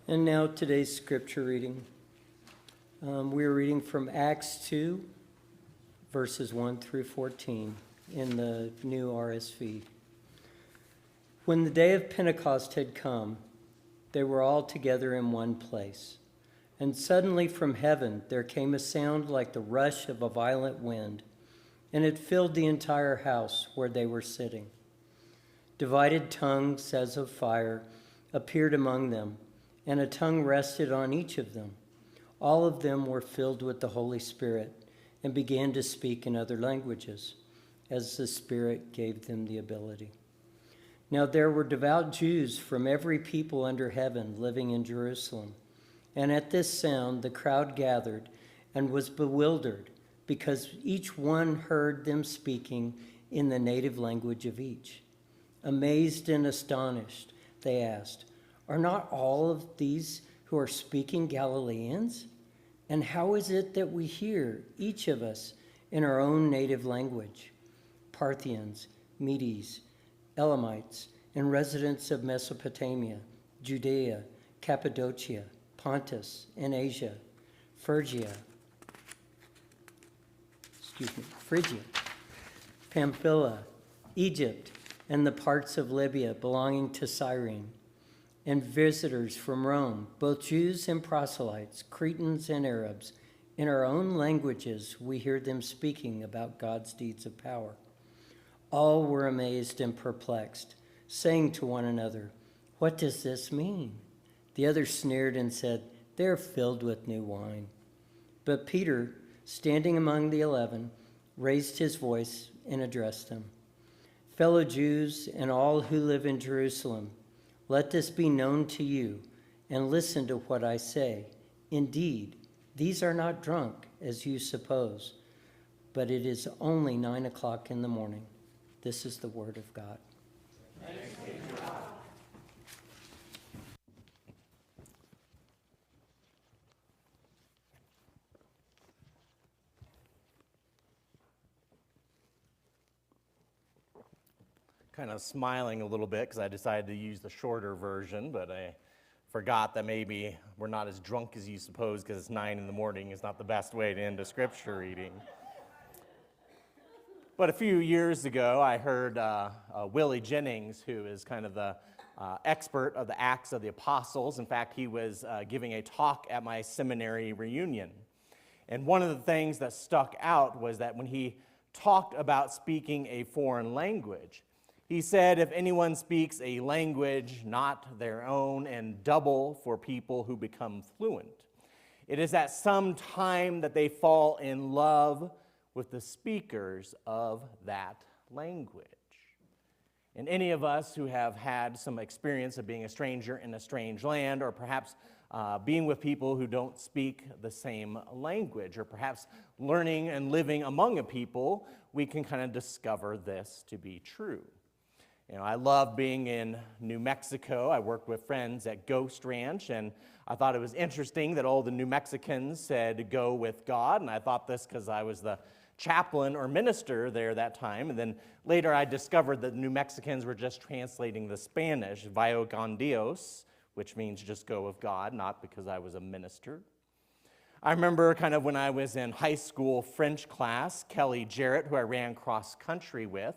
And now today's scripture reading. We're reading from Acts 2, verses 1 through 14 in the new RSV. When the day of Pentecost had come, they were all together in one place. And suddenly from heaven there came a sound like the rush of a violent wind, and it filled the entire house where they were sitting. Divided tongues as of fire appeared among them, and a tongue rested on each of them. All of them were filled with the Holy Spirit and began to speak in other languages, as the Spirit gave them the ability. Now there were devout Jews from every people under heaven living in Jerusalem. And at this sound the crowd gathered and was bewildered, because each one heard them speaking in the native language of each. Amazed and astonished, they asked, "Are not all of these who are speaking Galileans? And how is it that we hear, each of us, in our own native language? Parthians, Medes, Elamites, and residents of Mesopotamia, Judea, Cappadocia, Pontus, and Asia, Phrygia, Pamphylia, Egypt, and the parts of Libya belonging to Cyrene, and visitors from Rome, both Jews and proselytes, Cretans and Arabs. In our own languages we hear them speaking about God's deeds of power." All were amazed and perplexed, saying to one another, "What does this mean?" The others sneered and said, "They are filled with new wine." But Peter, standing among the 11, raised his voice and addressed them. "Fellow Jews and all who live in Jerusalem, let this be known to you, and listen to what I say. Indeed, these are not drunk, as you suppose, but it is only 9 o'clock in the morning." This is the word of God. Thanks be to God. Kind of smiling a little bit because I decided to use the shorter version, but I forgot that maybe we're not as drunk as you suppose because it's 9 in the morning is not the best way to end a scripture reading. But a few years ago, I heard Willie Jennings, who is kind of the expert of the Acts of the Apostles. In fact, he was giving a talk at my seminary reunion. And one of the things that stuck out was that when he talked about speaking a foreign language, he said, if anyone speaks a language not their own, and double for people who become fluent, it is at some time that they fall in love with the speakers of that language. And any of us who have had some experience of being a stranger in a strange land, or perhaps being with people who don't speak the same language, or perhaps learning and living among a people, we can kind of discover this to be true. You know, I love being in New Mexico. I worked with friends at Ghost Ranch, and I thought it was interesting that all the New Mexicans said, "Go with God," and I thought this because I was the chaplain or minister there that time, and then later I discovered that New Mexicans were just translating the Spanish, "Vaya con Dios," which means just go with God, not because I was a minister. I remember kind of when I was in high school French class, Kelly Jarrett, who I ran cross country with,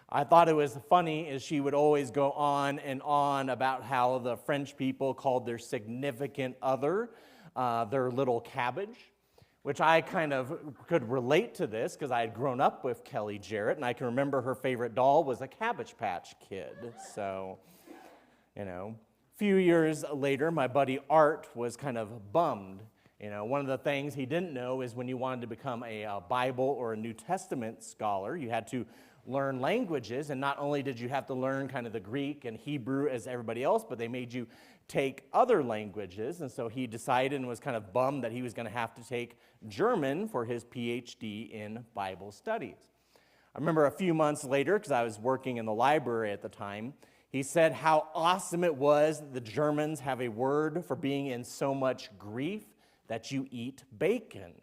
I thought it was funny as she would always go on and on about how the French people called their significant other their little cabbage, which I kind of could relate to this because I had grown up with Kelly Jarrett, and I can remember her favorite doll was a Cabbage Patch Kid. So, you know, a few years later, my buddy Art was kind of bummed. You know, one of the things he didn't know is when you wanted to become a Bible or a New Testament scholar, you had to learn languages, and not only did you have to learn kind of the Greek and Hebrew as everybody else, but they made you take other languages, and so he decided and was kind of bummed that he was going to have to take German for his PhD in Bible studies. I remember a few months later, because I was working in the library at the time, he said how awesome it was that the Germans have a word for being in so much grief that you eat bacon.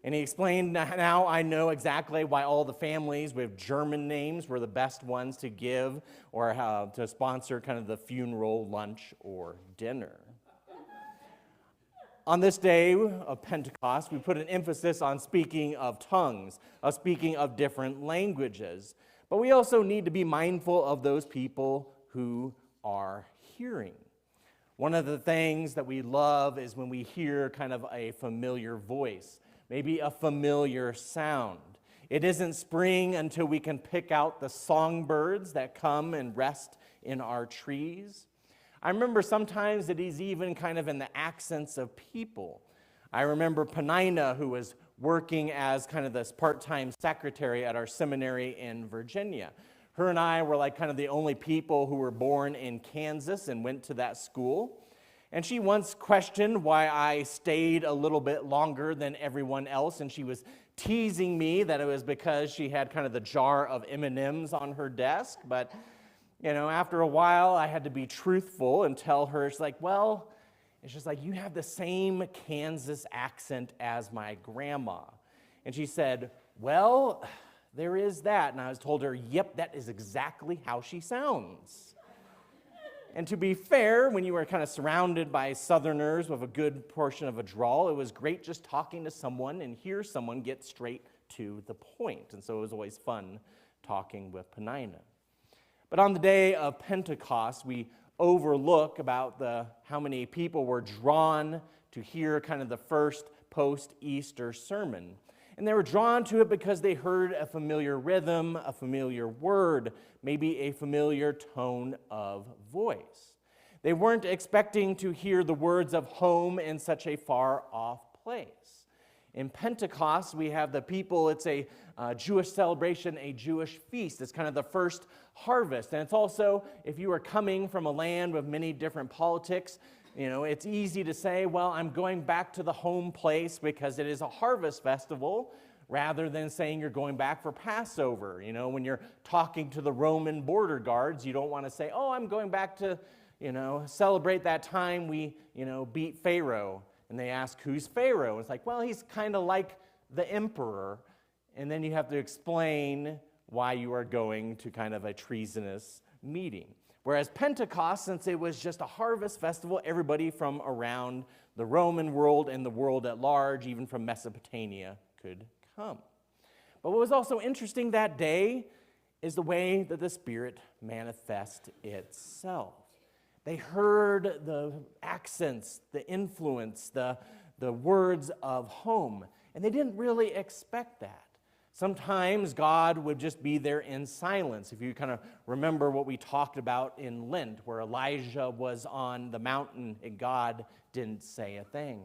And he explained, now I know exactly why all the families with German names were the best ones to give or to sponsor kind of the funeral, lunch, or dinner. on this day of Pentecost, we put an emphasis on speaking of tongues, of speaking of different languages. But we also need to be mindful of those people who are hearing. One of the things that we love is when we hear kind of a familiar voice, maybe a familiar sound. It isn't spring until we can pick out the songbirds that come and rest in our trees. I remember sometimes it is even kind of in the accents of people. I remember Penina, who was working as kind of this part-time secretary at our seminary in Virginia. Her and I were like kind of the only people who were born in Kansas and went to that school. And she once questioned why I stayed a little bit longer than everyone else, and she was teasing me that it was because she had kind of the jar of M&Ms on her desk. But after a while, I had to be truthful and tell her, it's just like, you have the same Kansas accent as my grandma. And she said, well, there is that. And I was told her, yep, that is exactly how she sounds. And to be fair, when you were kind of surrounded by Southerners with a good portion of a drawl, it was great just talking to someone and hear someone get straight to the point. And so it was always fun talking with Penina. But on the day of Pentecost, we overlook about how many people were drawn to hear kind of the first post-Easter sermon. And they were drawn to it because they heard a familiar rhythm, a familiar word, maybe a familiar tone of voice. They weren't expecting to hear the words of home in such a far-off place. In Pentecost, we have the people, it's a Jewish celebration, a Jewish feast. It's kind of the first harvest. And it's also, if you are coming from a land with many different politics, it's easy to say, well, I'm going back to the home place because it is a harvest festival, rather than saying you're going back for Passover. When you're talking to the Roman border guards, you don't want to say, oh, I'm going back to, celebrate that time we, beat Pharaoh. And they ask, who's Pharaoh? It's like, well, he's kind of like the emperor. And then you have to explain why you are going to kind of a treasonous meeting. Whereas Pentecost, since it was just a harvest festival, everybody from around the Roman world and the world at large, even from Mesopotamia, could come. But what was also interesting that day is the way that the Spirit manifests itself. They heard the accents, the influence, the words of home, and they didn't really expect that. Sometimes God would just be there in silence. If you kind of remember what we talked about in Lent, where Elijah was on the mountain and God didn't say a thing.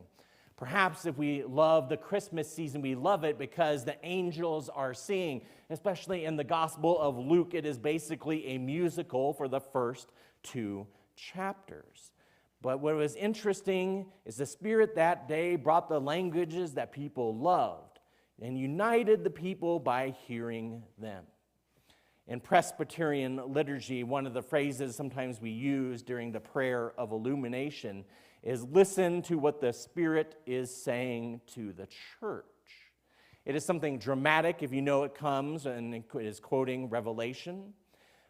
Perhaps if we love the Christmas season, we love it because the angels are singing. Especially in the Gospel of Luke, it is basically a musical for the first 2 chapters. But what was interesting is the Spirit that day brought the languages that people loved and united the people by hearing them. In Presbyterian liturgy, one of the phrases sometimes we use during the prayer of illumination is listen to what the Spirit is saying to the church. It is something dramatic if you know it comes and it is quoting Revelation.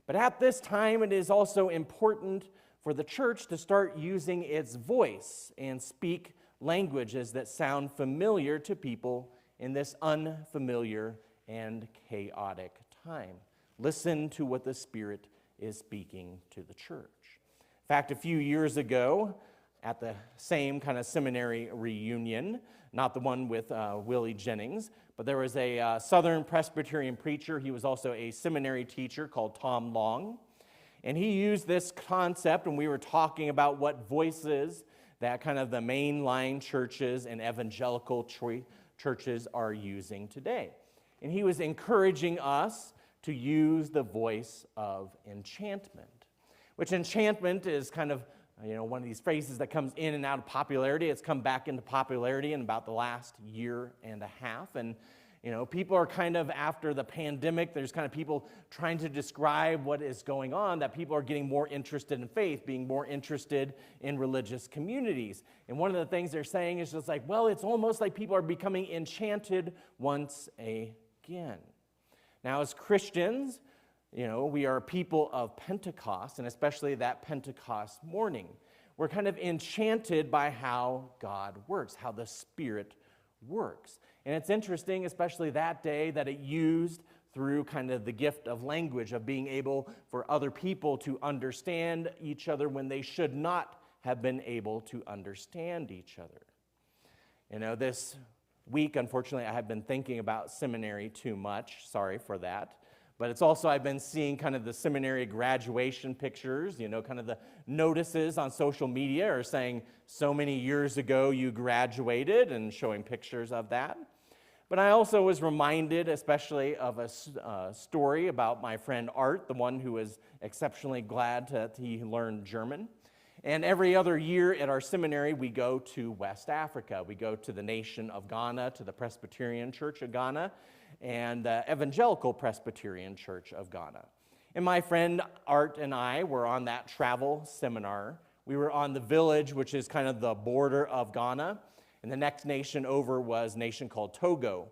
But at this time, it is also important for the church to start using its voice and speak languages that sound familiar to people in this unfamiliar and chaotic time. Listen to what the Spirit is speaking to the church. In fact, a few years ago, at the same kind of seminary reunion, not the one with Willie Jennings, but there was a Southern Presbyterian preacher. He was also a seminary teacher called Tom Long. And he used this concept when we were talking about what voices that kind of the mainline churches and evangelical churches are using today. And he was encouraging us to use the voice of enchantment, which enchantment is kind of one of these phrases that comes in and out of popularity. It's come back into popularity in about the last year and a half. And people are kind of, after the pandemic, there's kind of people trying to describe what is going on, that people are getting more interested in faith, being more interested in religious communities. And one of the things they're saying is just like, well, it's almost like people are becoming enchanted once again. Now, as Christians, we are people of Pentecost, and especially that Pentecost morning. we're kind of enchanted by how God works, how the Spirit works. And it's interesting, especially that day, that it used through kind of the gift of language, of being able for other people to understand each other when they should not have been able to understand each other. You know, this week, unfortunately, I have been thinking about seminary too much. Sorry for that. But it's also, I've been seeing kind of the seminary graduation pictures, you know, kind of the notices on social media are saying, so many years ago you graduated, and showing pictures of that. But I also was reminded, especially of a story about my friend Art, the one who was exceptionally glad that he learned German. And every other year at our seminary, we go to West Africa. We go to the nation of Ghana, to the Presbyterian Church of Ghana, and the Evangelical Presbyterian Church of Ghana. And my friend Art and I were on that travel seminar. We were on the village, which is kind of the border of Ghana, and the next nation over was a nation called Togo.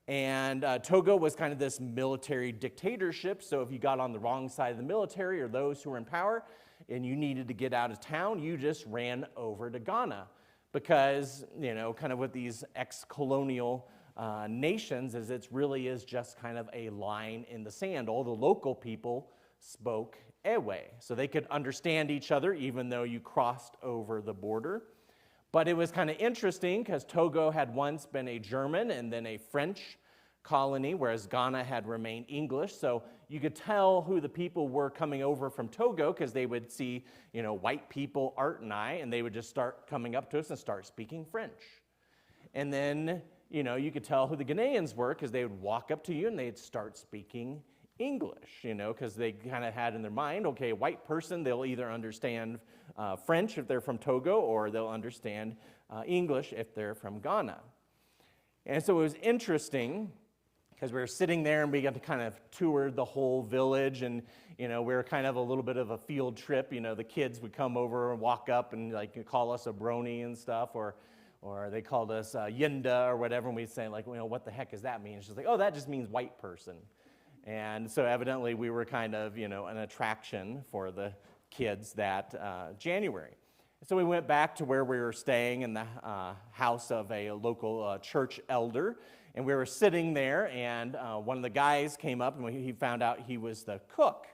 And Togo was kind of this military dictatorship, so if you got on the wrong side of the military or those who were in power and you needed to get out of town, you just ran over to Ghana. Because, you know, kind of with these ex-colonial nations, is it really is just kind of a line in the sand. All the local people spoke Ewe, so they could understand each other even though you crossed over the border. But it was kind of interesting because Togo had once been a German and then a French colony, whereas Ghana had remained English. So you could tell who the people were coming over from Togo because they would see, you know, white people, Art and I, and they would just start coming up to us and start speaking French. And then, you know, you could tell who the Ghanaians were because they would walk up to you and they'd start speaking English, you know, because they kind of had in their mind, okay, a white person, they'll either understand French if they're from Togo, or they'll understand English if they're from Ghana. And so it was interesting because we were sitting there and we got to kind of tour the whole village, and, you know, we were kind of a little bit of a field trip. You know, the kids would come over and walk up and like call us a brony and stuff, or they called us Yinda or whatever, and we'd say like, you know, what the heck does that mean? She's like, oh, that just means white person. And so evidently we were kind of, you know, an attraction for the kids that January. So we went back to where we were staying in the house of a local church elder, and we were sitting there, and one of the guys came up, and he found out he was the cook.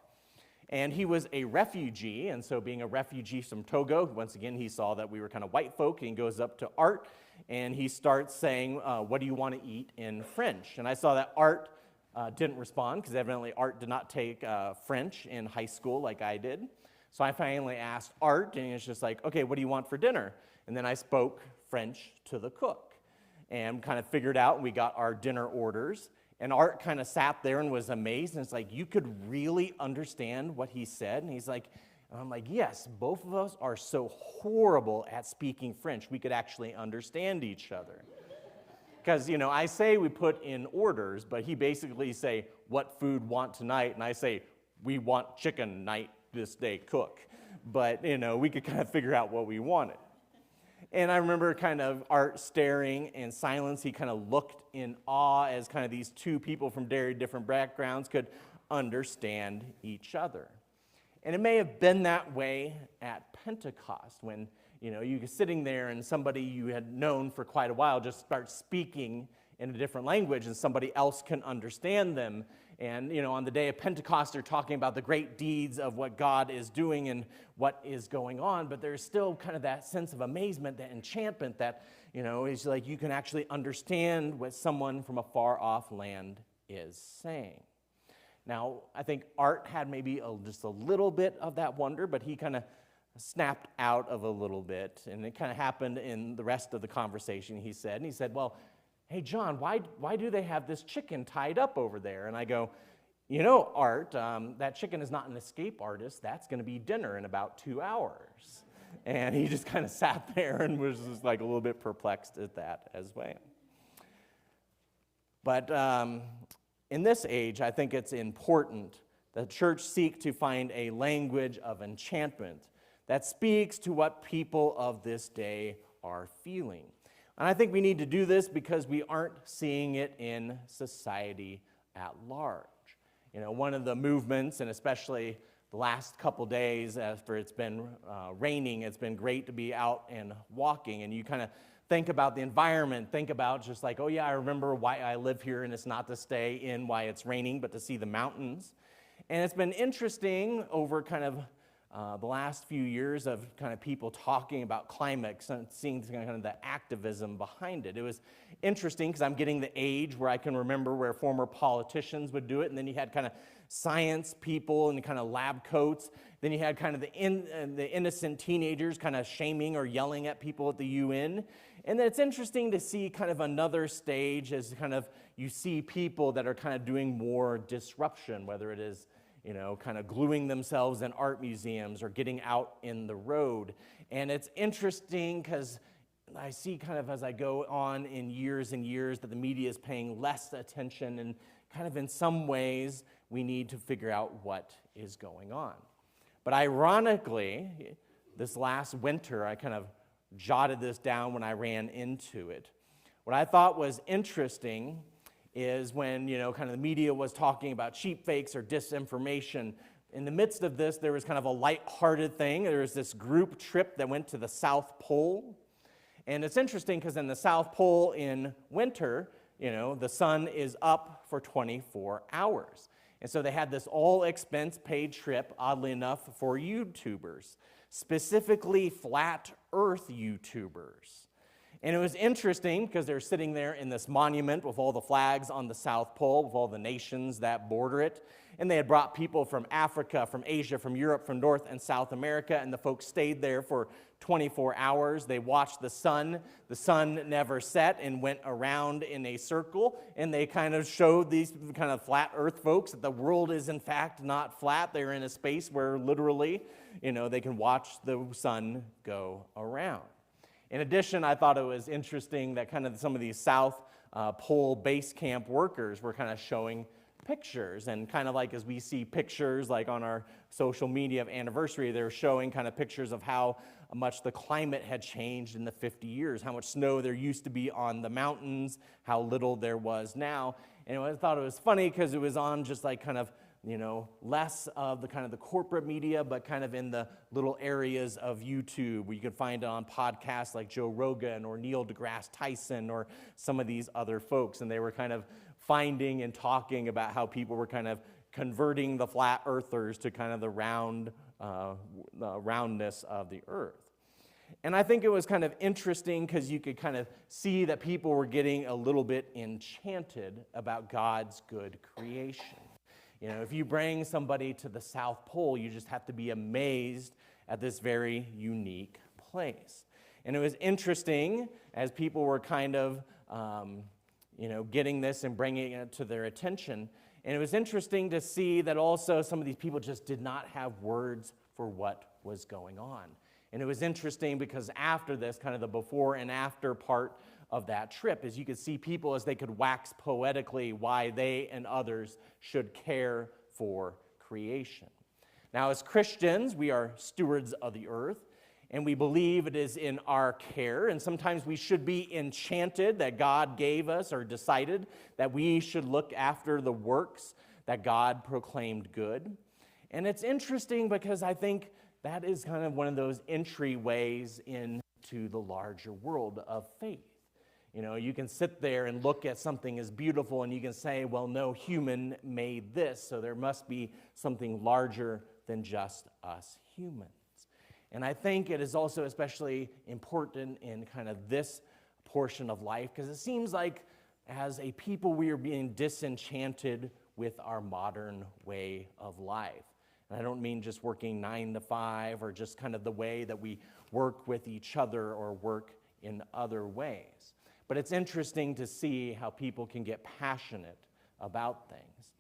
And he was a refugee, and so being a refugee from Togo, once again, he saw that we were kind of white folk, and he goes up to Art, and he starts saying, what do you want to eat in French? And I saw that Art didn't respond, because evidently Art did not take French in high school like I did. So I finally asked Art, and he was just like, okay, what do you want for dinner? And then I spoke French to the cook, and kind of figured out, we got our dinner orders. And Art kind of sat there and was amazed, and it's like, you could really understand what he said? And he's like, and I'm like, yes, both of us are so horrible at speaking French, we could actually understand each other. Because, you know, I say we put in orders, but he basically say, what food want tonight? And I say, we want chicken night this day, cook. But, you know, we could kind of figure out what we wanted. And I remember kind of Art staring in silence. He kind of looked in awe as kind of these two people from very different backgrounds could understand each other. And it may have been that way at Pentecost when, you know, you were sitting there and somebody you had known for quite a while just starts speaking in a different language and somebody else can understand them. And, you know, on the day of Pentecost, they're talking about the great deeds of what God is doing and what is going on, but there's still kind of that sense of amazement, that enchantment that, you know, is like you can actually understand what someone from a far-off land is saying. Now, I think Art had maybe just a little bit of that wonder, but he kind of snapped out of a little bit, and it kind of happened in the rest of the conversation, he said. And he said, well, hey, John, why do they have this chicken tied up over there? And I go, you know, Art, that chicken is not an escape artist. That's going to be dinner in about 2 hours. And he just kind of sat there and was just like a little bit perplexed at that as well. But in this age, I think it's important that the church seek to find a language of enchantment that speaks to what people of this day are feeling. And I think we need to do this because we aren't seeing it in society at large. You know, one of the movements, and especially the last couple days after it's been raining, it's been great to be out and walking, and you kind of think about the environment, think about just like, oh yeah, I remember why I live here, and it's not to stay in why it's raining, but to see the mountains. And it's been interesting over kind of the last few years of kind of people talking about climate, seeing kind of the activism behind it. It was interesting because I'm getting the age where I can remember where former politicians would do it, and then you had kind of science people in kind of lab coats. Then you had kind of the innocent teenagers kind of shaming or yelling at people at the UN. And then it's interesting to see kind of another stage as kind of you see people that are kind of doing more disruption, whether it is kind of gluing themselves in art museums or getting out in the road. And it's interesting because I see kind of as I go on in years and years that the media is paying less attention, and kind of in some ways we need to figure out what is going on. But ironically, this last winter I kind of jotted this down when I ran into it. What I thought was interesting is when, kind of the media was talking about cheap fakes or disinformation. In the midst of this, there was kind of a lighthearted thing. There was this group trip that went to the South Pole. And it's interesting because in the South Pole in winter, the sun is up for 24 hours. And so they had this all-expense-paid trip, oddly enough, for YouTubers, specifically flat earth YouTubers. And it was interesting because they're sitting there in this monument with all the flags on the South Pole, with all the nations that border it. And they had brought people from Africa, from Asia, from Europe, from North and South America, and the folks stayed there for 24 hours. They watched the sun. The sun never set and went around in a circle, and they kind of showed these kind of flat earth folks that the world is in fact not flat. They're in a space where literally, they can watch the sun go around. In addition, I thought it was interesting that kind of some of these South Pole base camp workers were kind of showing pictures, and kind of like as we see pictures like on our social media of anniversary, they're showing kind of pictures of how much the climate had changed in the 50 years, how much snow there used to be on the mountains, how little there was now. And I thought it was funny because it was on just like kind of less of the kind of the corporate media, but kind of in the little areas of YouTube where you can find it on podcasts like Joe Rogan or Neil deGrasse Tyson or some of these other folks. And they were kind of finding and talking about how people were kind of converting the flat earthers to kind of the roundness of the earth. And I think it was kind of interesting because you could kind of see that people were getting a little bit enchanted about God's good creation. If you bring somebody to the South Pole, you just have to be amazed at this very unique place. And it was interesting as people were kind of, getting this and bringing it to their attention. And it was interesting to see that also some of these people just did not have words for what was going on. And it was interesting because after this, kind of the before and after part of that trip, is you could see people as they could wax poetically why they and others should care for creation. Now, as Christians, we are stewards of the earth, and we believe it is in our care, and sometimes we should be enchanted that God gave us or decided that we should look after the works that God proclaimed good. And it's interesting because I think that is kind of one of those entryways into the larger world of faith. You can sit there and look at something as beautiful and you can say, well, no human made this, so there must be something larger than just us humans. And I think it is also especially important in kind of this portion of life because it seems like as a people we are being disenchanted with our modern way of life. And I don't mean just working 9 to 5 or just kind of the way that we work with each other or work in other ways. But it's interesting to see how people can get passionate about things.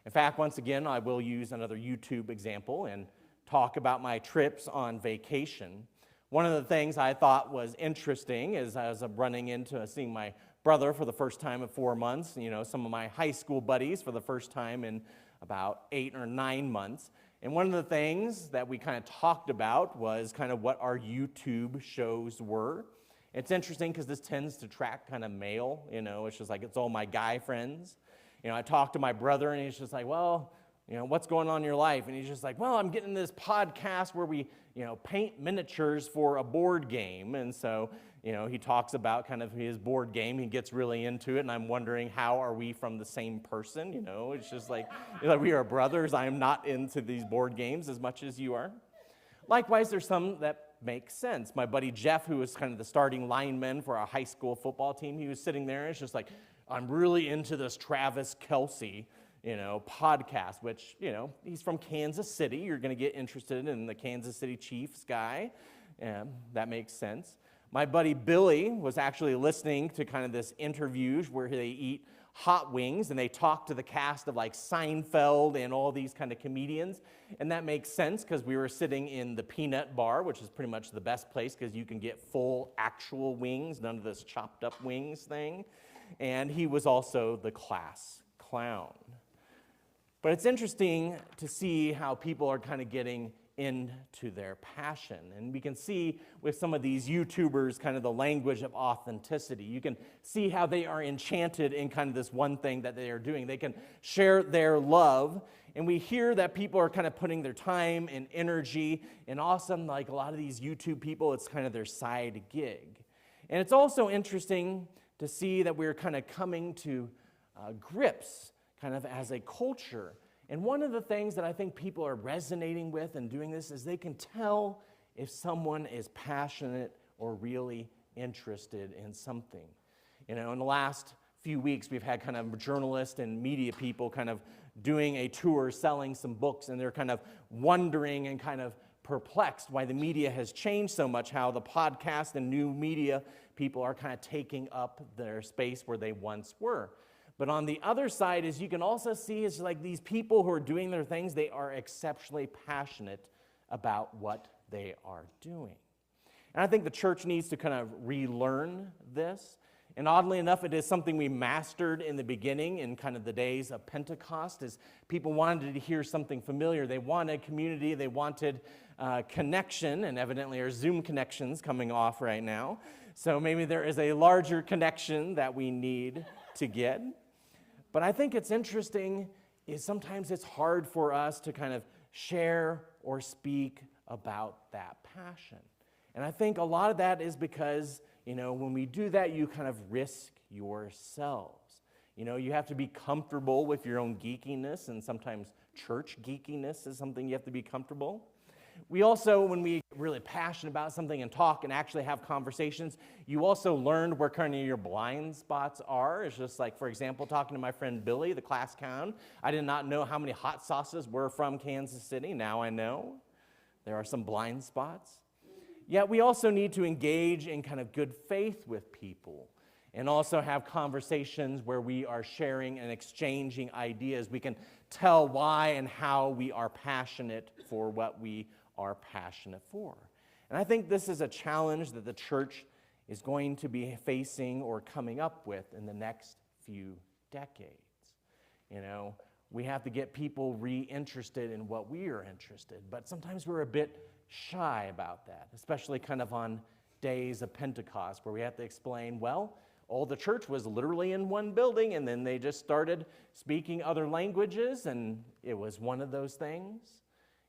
In fact, once again, I will use another YouTube example and talk about my trips on vacation. One of the things I thought was interesting is as I'm running into seeing my brother for the first time in 4 months, some of my high school buddies for the first time in about 8 or 9 months. And one of the things that we kind of talked about was kind of what our YouTube shows were. It's interesting because this tends to track kind of male, it's just like it's all my guy friends. I talked to my brother and he's just like, well, what's going on in your life? And he's just like, well, I'm getting this podcast where we, paint miniatures for a board game. And so, he talks about kind of his board game. He gets really into it, and I'm wondering, how are we from the same person? It's just like we are brothers. I am not into these board games as much as you are. Likewise, there's some that make sense. My buddy Jeff, who was kind of the starting lineman for our high school football team, he was sitting there, and it's just like, I'm really into this Travis Kelce, podcast, which, he's from Kansas City. You're going to get interested in the Kansas City Chiefs guy. That makes sense. My buddy Billy was actually listening to kind of this interviews where they eat hot wings, and they talk to the cast of like Seinfeld and all these kind of comedians. And that makes sense because we were sitting in the Peanut Bar, which is pretty much the best place because you can get full actual wings, none of this chopped up wings thing. And he was also the class clown. But it's interesting to see how people are kind of getting into their passion. And we can see with some of these YouTubers kind of the language of authenticity. You can see how they are enchanted in kind of this one thing that they are doing. They can share their love. And we hear that people are kind of putting their time and energy. And awesome, like a lot of these YouTube people, it's kind of their side gig. And it's also interesting to see that we're kind of coming to grips kind of as a culture. And one of the things that I think people are resonating with and doing this is they can tell if someone is passionate or really interested in something. In the last few weeks, we've had kind of journalists and media people kind of doing a tour, selling some books, and they're kind of wondering and kind of perplexed why the media has changed so much, how the podcast and new media people are kind of taking up their space where they once were. But on the other side, as you can also see, is like these people who are doing their things, they are exceptionally passionate about what they are doing. And I think the church needs to kind of relearn this. And oddly enough, it is something we mastered in the beginning in kind of the days of Pentecost, is people wanted to hear something familiar. They wanted community, they wanted connection, and evidently our Zoom connection's coming off right now. So maybe there is a larger connection that we need to get. But I think it's interesting is sometimes it's hard for us to kind of share or speak about that passion. And I think a lot of that is because, when we do that, you kind of risk yourselves. You have to be comfortable with your own geekiness, and sometimes church geekiness is something you have to be comfortable. We also, when we get really passionate about something and talk and actually have conversations, you also learn where kind of your blind spots are. It's just like, for example, talking to my friend Billy, the class clown. I did not know how many hot sauces were from Kansas City. Now I know. There are some blind spots. Yet we also need to engage in kind of good faith with people and also have conversations where we are sharing and exchanging ideas. We can tell why and how we are passionate for what we are passionate for. And I think this is a challenge that the church is going to be facing or coming up with in the next few decades. We have to get people re-interested in what we are interested, but sometimes we're a bit shy about that, especially kind of on days of Pentecost where we have to explain, well, all the church was literally in one building, and then they just started speaking other languages, and it was one of those things.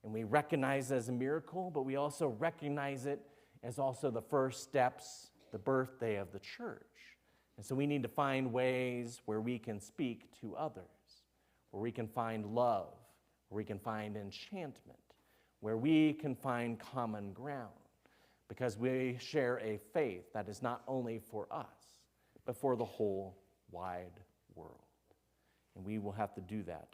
And we recognize it as a miracle, but we also recognize it as also the first steps, the birthday of the church. And so we need to find ways where we can speak to others, where we can find love, where we can find enchantment, where we can find common ground, because we share a faith that is not only for us, but for the whole wide world. And we will have to do that